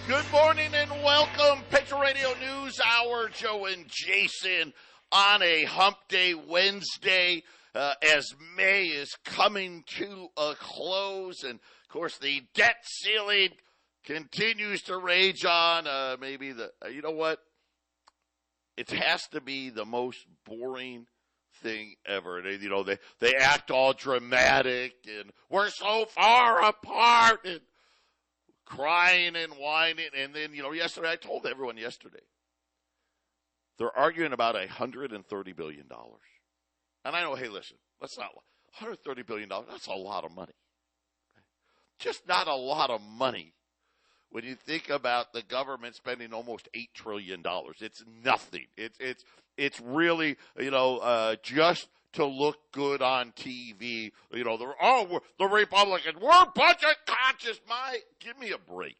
Good morning and welcome. Patriot Radio News Hour. Joe and Jason on a Hump Day Wednesday as May is coming to a close. And, of course, the debt ceiling continues to rage on. You know what? It has to be the most boring thing ever. They act all dramatic and we're so far apart and crying and whining. And then, yesterday, I told everyone yesterday, they're arguing about $130 billion. And I know, hey, listen, let's not, $130 billion, that's a lot of money. Just not a lot of money when you think about the government spending almost $8 trillion. It's nothing. It's really, just to look good on TV. The Republicans, we're budget conscious. Give me a break.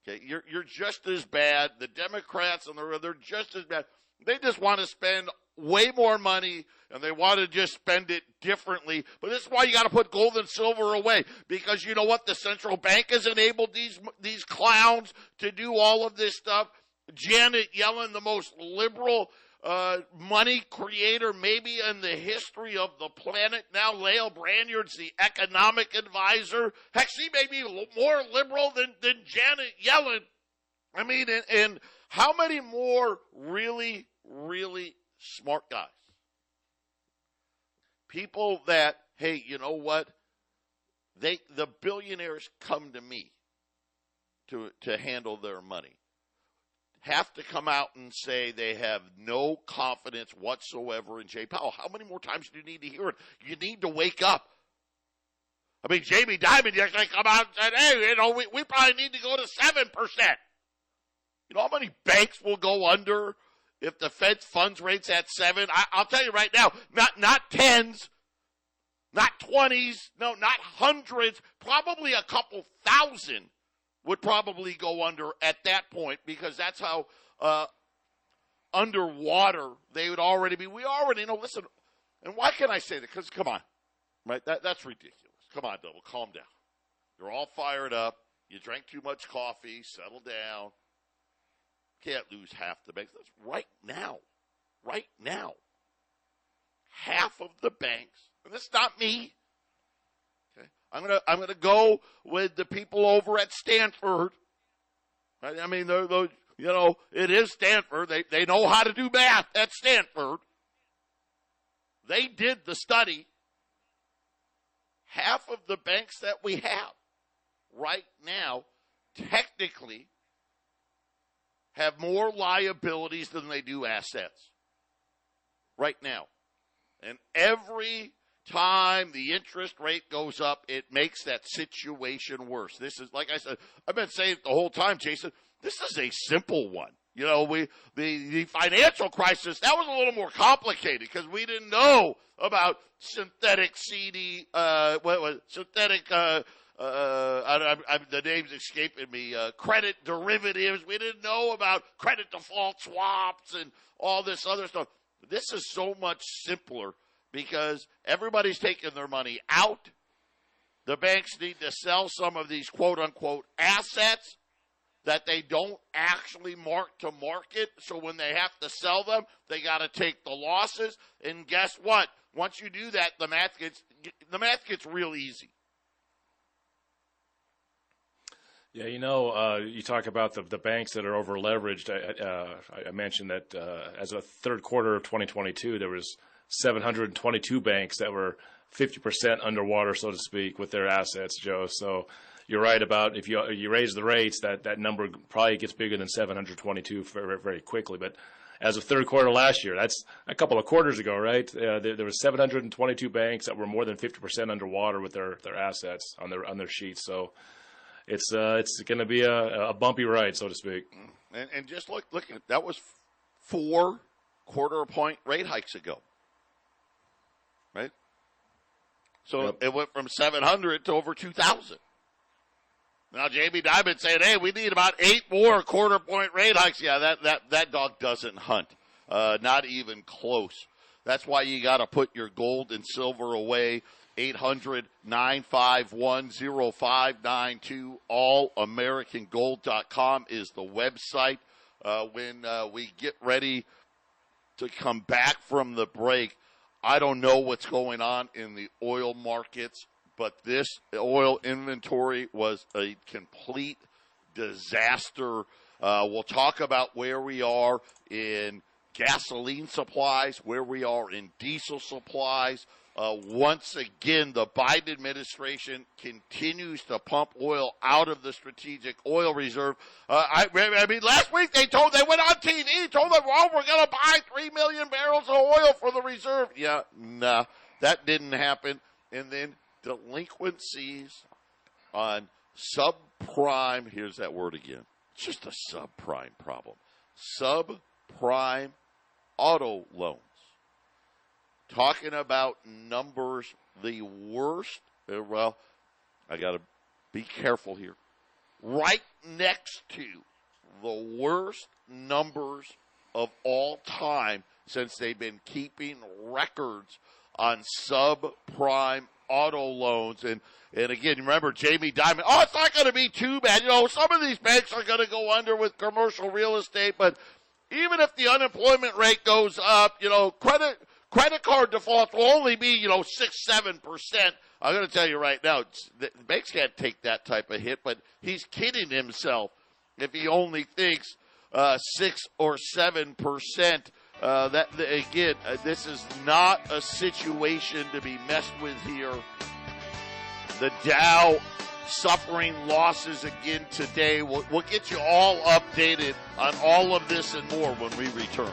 Okay, you're just as bad. The Democrats they're just as bad. They just want to spend way more money and they want to just spend it differently. But this is why you got to put gold and silver away, because you know what? The central bank has enabled these clowns to do all of this stuff. Janet Yellen, the most liberal money creator maybe in the history of the planet. Now Lael Brainard's the economic advisor. Heck, she may be more liberal than Janet Yellen. I mean, and how many more really, really smart guys? People that, hey, you know what? The billionaires come to me to handle their money. Have to come out and say they have no confidence whatsoever in Jay Powell. How many more times do you need to hear it? You need to wake up. I mean, Jamie Dimon yesterday come out and said, hey, we probably need to go to 7%. You know how many banks will go under if the Fed's funds rate's at 7? I'll tell you right now, not tens, not 20s, no, not hundreds, probably a couple thousand would probably go under at that point, because that's how underwater they would already be. We already know, listen, and why can I say that? Because, come on, right? That's ridiculous. Come on, Double, calm down. You're all fired up. You drank too much coffee. Settle down. Can't lose half the banks. That's right now. Half of the banks, and this is not me. Okay. I'm gonna go with the people over at Stanford. Right? I mean, those, it is Stanford. They know how to do math at Stanford. They did the study. Half of the banks that we have right now technically have more liabilities than they do assets. Right now. And every time the interest rate goes up, it makes that situation worse. This is, like I said, I've been saying it the whole time, Jason, this is a simple one. The financial crisis, that was a little more complicated because we didn't know about synthetic the name's escaping me, credit derivatives. We didn't know about credit default swaps and all this other stuff. This is so much simpler because everybody's taking their money out. The banks need to sell some of these quote-unquote assets that they don't actually mark to market. So when they have to sell them, they got to take the losses. And guess what? Once you do that, the math gets real easy. Yeah, you talk about the banks that are over leveraged. I mentioned that as of third quarter of 2022, there was 722 banks that were 50% underwater, so to speak, with their assets, Joe. So you're right about if you raise the rates, that number probably gets bigger than 722 very, very quickly. But as of third quarter last year, that's a couple of quarters ago, right? There was 722 banks that were more than 50% underwater with their assets on their sheets. So it's going to be a bumpy ride, so to speak. And just look at that was 4 quarter-point rate hikes ago, right? So It went from 700 to over 2,000. Now Jamie Dimon saying, "Hey, we need about 8 more quarter-point rate hikes." Yeah, that dog doesn't hunt, not even close. That's why you got to put your gold and silver away 800-951-0592. AllAmericanGold.com is the website. When we get ready to come back from the break, I don't know what's going on in the oil markets, but this oil inventory was a complete disaster. We'll talk about where we are in gasoline supplies, where we are in diesel supplies. Once again, the Biden administration continues to pump oil out of the strategic oil reserve. I mean, last week they went on TV, told them, well, we're going to buy 3 million barrels of oil for the reserve. Yeah, nah, that didn't happen. And then delinquencies on subprime, here's that word again. It's just a subprime problem. Subprime auto loans. Talking about numbers, the worst, well, I got to be careful here. Right next to the worst numbers of all time since they've been keeping records on subprime auto loans. And again, remember Jamie Dimon, it's not going to be too bad. You know, some of these banks are going to go under with commercial real estate, but even if the unemployment rate goes up, you know, credit card defaults will only be, 6-7%. I'm going to tell you right now, the banks can't take that type of hit, but he's kidding himself if he only thinks 6 or 7%. This is not a situation to be messed with here. The Dow suffering losses again today. We'll get you all updated on all of this and more when we return.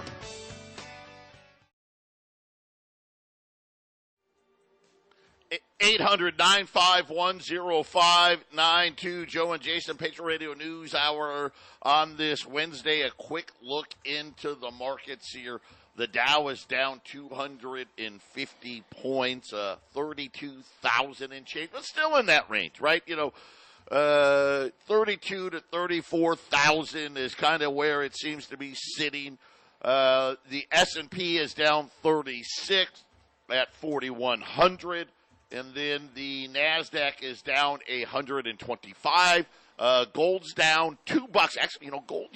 Eight 800-951-0592. Joe and Jason, Patriot Radio News Hour on this Wednesday. A quick look into the markets here. The Dow is down 250 points, 32,000 and change, but still in that range, right? 32 to 34,000 is kind of where it seems to be sitting. The S&P is down 36 at 4,100. And then the NASDAQ is down 125. Gold's down $2. Actually, gold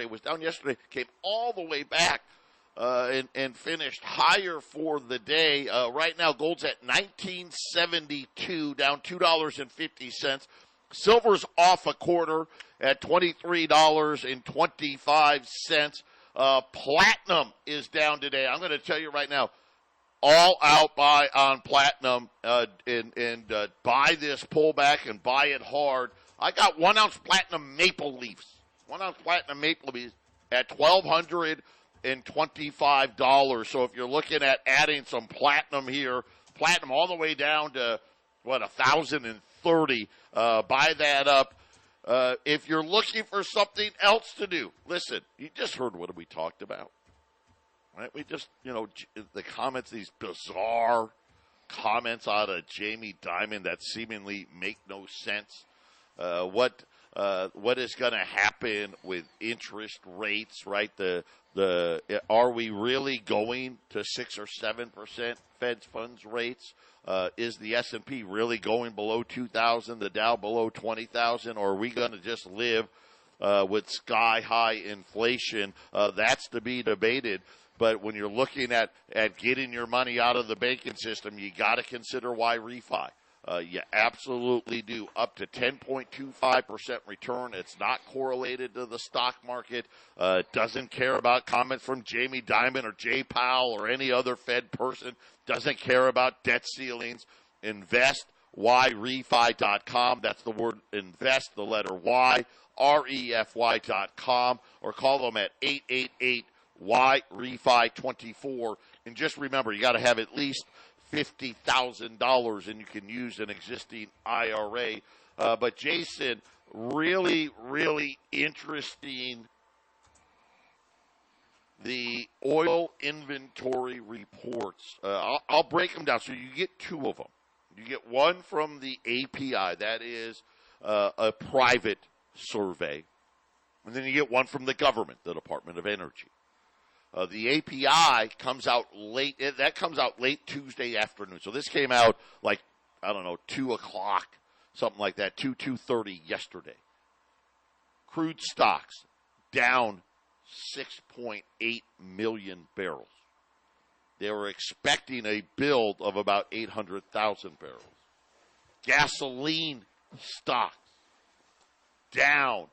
was down yesterday, came all the way back and finished higher for the day. Right now, gold's at $19.72, down $2.50. Silver's off a quarter at $23.25. Platinum is down today. I'm going to tell you right now, all out buy on platinum and buy this pullback and buy it hard. I got 1 ounce platinum maple leafs. 1 ounce platinum maple leafs at $1,225. So if you're looking at adding some platinum here, platinum all the way down to, $1,030. Buy that up. If you're looking for something else to do, listen, you just heard what we talked about. Right? We just, the comments, these bizarre comments out of Jamie Dimon that seemingly make no sense. What is going to happen with interest rates, right? Are we really going to 6 or 7% Fed funds rates? Is the S&P really going below 2,000, the Dow below 20,000, or are we going to just live with sky-high inflation? That's to be debated. But when you're looking at getting your money out of the banking system, you got to consider why refi. You absolutely do. Up to 10.25% return. It's not correlated to the stock market. Doesn't care about comments from Jamie Dimon or Jay Powell or any other Fed person. Doesn't care about debt ceilings. InvestYRefi.com. That's the word invest, the letter Y, REFY.com. Or call them at 888-YREFI24. And just remember, you got to have at least $50,000, and you can use an existing IRA. But Jason, really, really interesting. The oil inventory reports. I'll break them down. So you get two of them. You get one from the API. That is a private survey. And then you get one from the government, the Department of Energy. The API comes out late. That comes out late Tuesday afternoon. So this came out like 2 o'clock, something like that, 2:30 yesterday. Crude stocks down 6.8 million barrels. They were expecting a build of about 800,000 barrels. Gasoline stocks down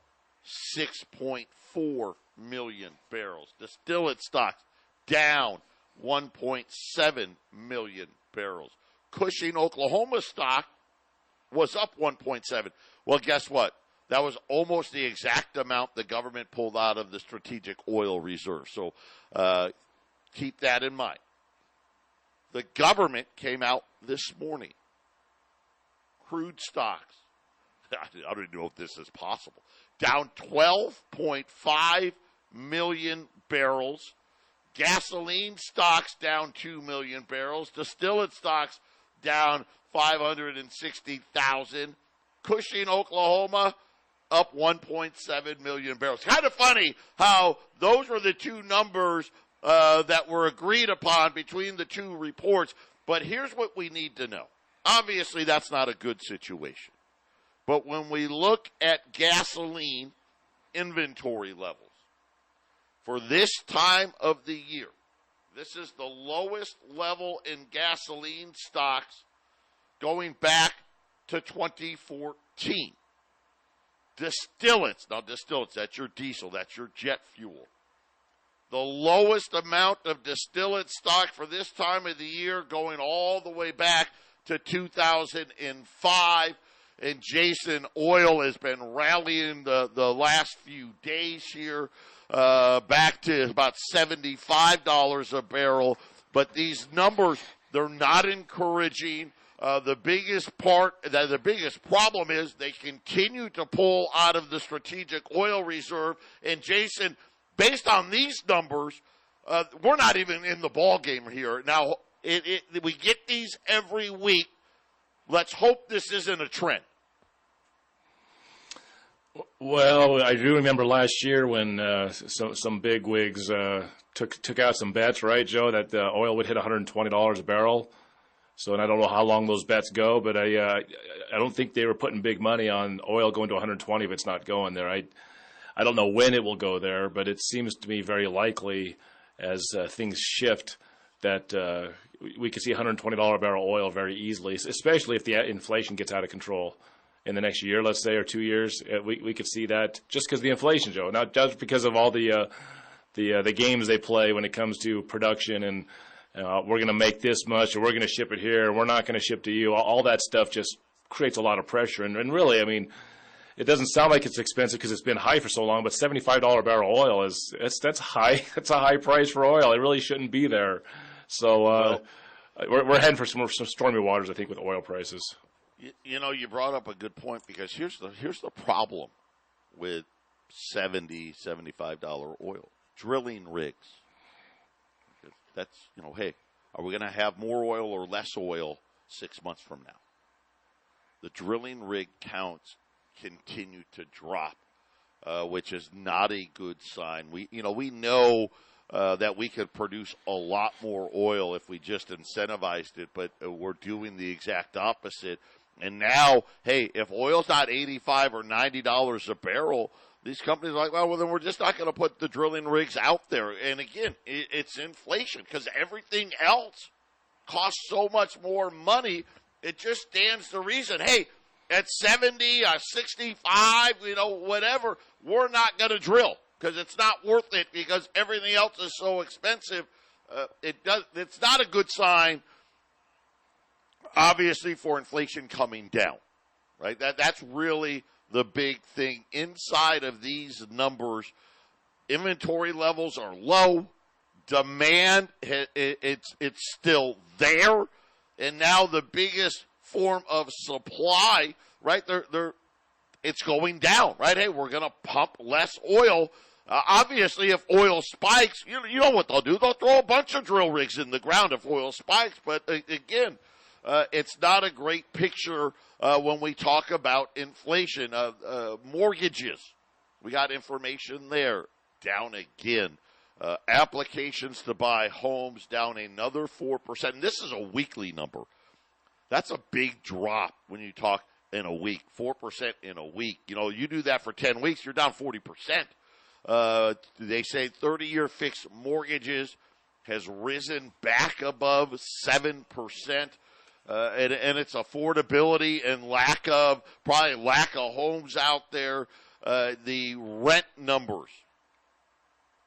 6.4 million barrels. Distillate stocks down 1.7 million barrels. Cushing, Oklahoma stock was up 1.7. Well, guess what? That was almost the exact amount the government pulled out of the strategic oil reserve. So keep that in mind. The government came out this morning. Crude stocks, I don't even know if this is possible, down 12.5 million barrels. Gasoline stocks down 2 million barrels. Distillate stocks down 560,000. Cushing, Oklahoma, up 1.7 million barrels. Kind of funny how those were the two numbers that were agreed upon between the two reports. But here's what we need to know. Obviously, that's not a good situation. But when we look at gasoline inventory levels, for this time of the year, this is the lowest level in gasoline stocks going back to 2014. Distillates, that's your diesel, that's your jet fuel. The lowest amount of distillate stock for this time of the year going all the way back to 2005. And Jason, oil has been rallying the last few days here back to about $75 a barrel. But these numbers, they're not encouraging. The biggest problem is they continue to pull out of the strategic oil reserve. And Jason, based on these numbers, we're not even in the ball game here. Now, we get these every week. Let's hope this isn't a trend. Well, I do remember last year when some big wigs took out some bets, right, Joe, that oil would hit $120 a barrel. So, and I don't know how long those bets go, but I don't think they were putting big money on oil going to 120 if it's not going there. I don't know when it will go there, but it seems to me very likely as things shift that we could see $120 a barrel oil very easily, especially if the inflation gets out of control in the next year, let's say, or 2 years. We could see that just because of the inflation, Joe, not just because of all the games they play when it comes to production and we're going to make this much or we're going to ship it here, we're not going to ship to you. All that stuff just creates a lot of pressure. And really, I mean, it doesn't sound like it's expensive because it's been high for so long, but $75 a barrel oil that's high. That's a high price for oil. It really shouldn't be there. So we're heading for some stormy waters, I think, with oil prices. You brought up a good point because here's the problem with $75 oil. Drilling rigs. That's, hey, are we going to have more oil or less oil 6 months from now? The drilling rig counts continue to drop, which is not a good sign. We know that we could produce a lot more oil if we just incentivized it, but we're doing the exact opposite. And now, hey, if oil's not $85 or $90 a barrel, these companies are like, well, then we're just not going to put the drilling rigs out there. And again, it's inflation because everything else costs so much more money. It just stands to reason. Hey, at 70 or 65, whatever, we're not going to drill because it's not worth it because everything else is so expensive. It's not a good sign, obviously, for inflation coming down, right? That's really the big thing inside of these numbers. Inventory levels are low. Demand, it's still there. And now the biggest form of supply, right? It's going down, right? Hey, we're going to pump less oil. Obviously, if oil spikes, you know what they'll do. They'll throw a bunch of drill rigs in the ground if oil spikes. But again, it's not a great picture when we talk about inflation. Mortgages, we got information there, down again. Applications to buy homes down another 4%. And this is a weekly number. That's a big drop when you talk in a week, 4% in a week. You do that for 10 weeks, you're down 40%. They say 30-year fixed mortgages has risen back above 7%. And it's affordability and lack of homes out there. The rent numbers.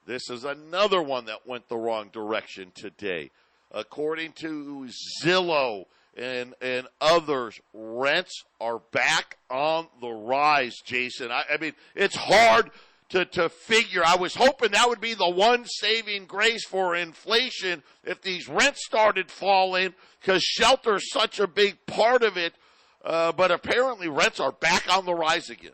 This is another one that went the wrong direction today. According to Zillow and others, rents are back on the rise, Jason. I mean, it's hard to figure. I was hoping that would be the one saving grace for inflation if these rents started falling, because shelter's such a big part of it. But apparently rents are back on the rise again.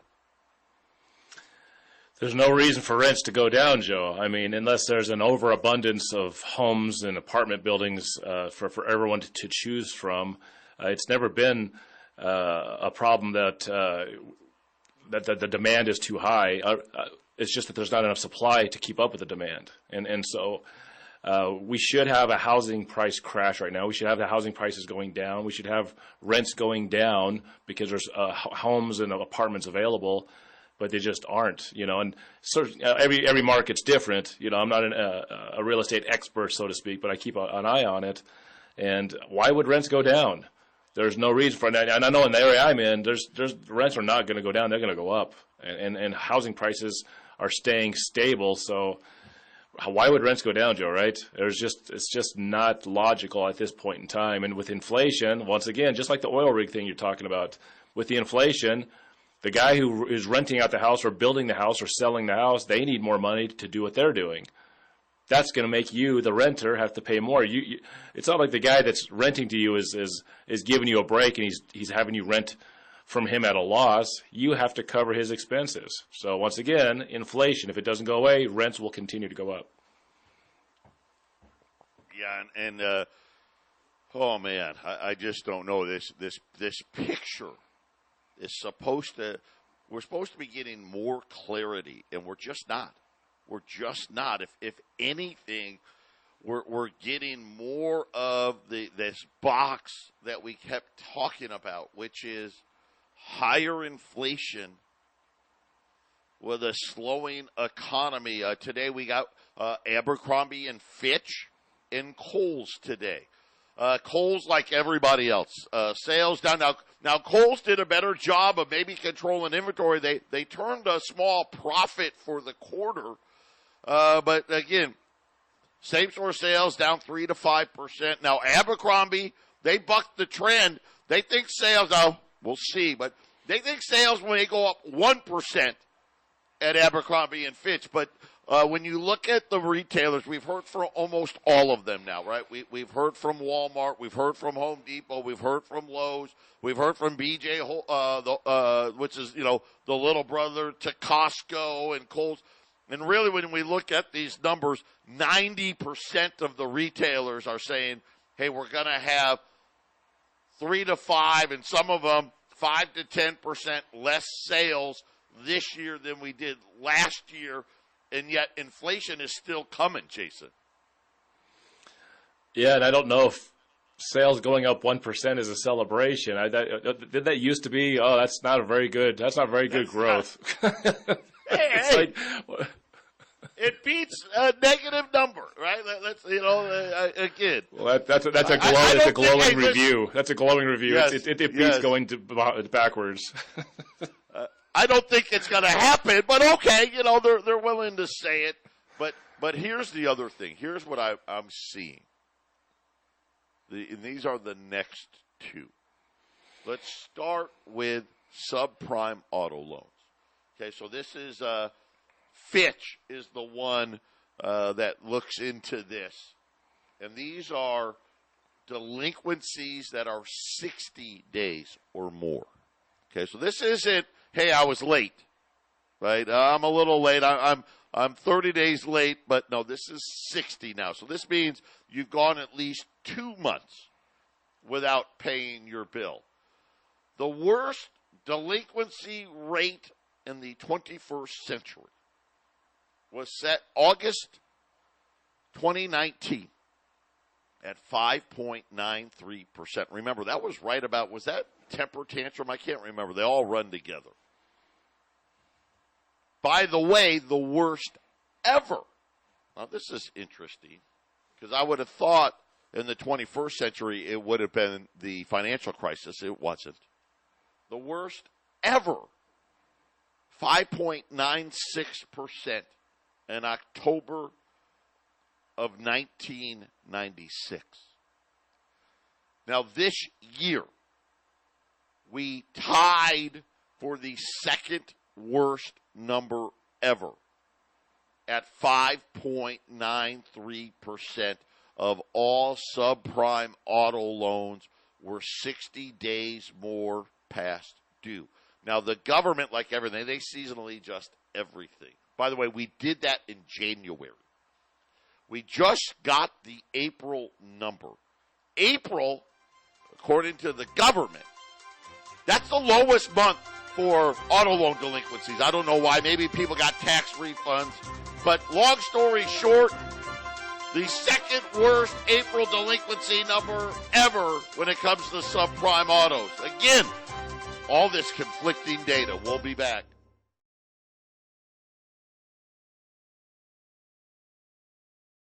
There's no reason for rents to go down, Joe. I mean, unless there's an overabundance of homes and apartment buildings for everyone to choose from. It's never been a problem that the demand is too high. It's just that there's not enough supply to keep up with the demand. And so we should have a housing price crash right now. We should have the housing prices going down. We should have rents going down because there's homes and apartments available, but they just aren't, and so every market's different. I'm not a real estate expert, so to speak, but I keep an eye on it. And why would rents go down? There's no reason for it. And I know in the area I'm in, there's rents are not going to go down. They're going to go up. And housing prices are staying stable. So why would rents go down, Joe, right? It's just not logical at this point in time. And with inflation, once again, just like the oil rig thing you're talking about, with the inflation, the guy who is renting out the house or building the house or selling the house, they need more money to do what they're doing. That's going to make you, the renter, have to pay more. It's not like the guy that's renting to you is giving you a break and he's having you rent from him at a loss. You have to cover his expenses. So once again, inflation, if it doesn't go away, rents will continue to go up. Yeah, and oh man, I just don't know. This picture is we're supposed to be getting more clarity, and we're just not. We're just not. If anything, we're getting more of this box that we kept talking about, which is higher inflation with a slowing economy. Today we got Abercrombie and Fitch and Kohl's today. Kohl's, like everybody else, sales down. Now Kohl's did a better job of maybe controlling inventory. They turned a small profit for the quarter. But again, same-store sales down 3 to 5%. Now, Abercrombie, they bucked the trend. They think sales, now we'll see, but they think sales when they go up 1% at Abercrombie and Fitch. But when you look at the retailers, we've heard from almost all of them now, right? We've heard from Walmart. We've heard from Home Depot. We've heard from Lowe's. We've heard from BJ, which is, the little brother to Costco and Kohl's. And really, when we look at these numbers, 90% of the retailers are saying, hey, we're going to have 3 to 5, and some of them 5 to 10% less sales this year than we did last year, and yet inflation is still coming, Jason. Yeah, and I don't know if sales going up 1% is a celebration. Did that used to be, that's not very good growth. Hey. It beats a negative number, right? Let's, again. Well, that's a glowing review. That's a glowing review. Yes, it beats going backwards. I don't think it's going to happen, but okay, they're willing to say it. But here's the other thing. Here's what I'm seeing. And these are the next two. Let's start with subprime auto loans. Okay, so this is Fitch is the one that looks into this. And these are delinquencies that are 60 days or more. Okay, so this isn't, hey, I was late, right? I'm a little late. I'm 30 days late, but no, this is 60 now. So this means you've gone at least 2 months without paying your bill. The worst delinquency rate in the 21st century was set August 2019. at 5.93%. Remember, that was right about, was that temper tantrum? I can't remember. They all run together. By the way, the worst ever. Now, this is interesting because I would have thought in the 21st century it would have been the financial crisis. It wasn't. The worst ever. 5.96% in October of 1996. Now, this year, we tied for the second worst number ever at 5.93% of all subprime auto loans were 60 days more past due. Now, the government, like everything, they seasonally adjust everything. By the way, we did that in January. We just got the April number. April, according to the government, that's the lowest month for auto loan delinquencies. I don't know why. Maybe people got tax refunds. But long story short, the second worst April delinquency number ever when it comes to subprime autos. Again, all this conflicting data. We'll be back.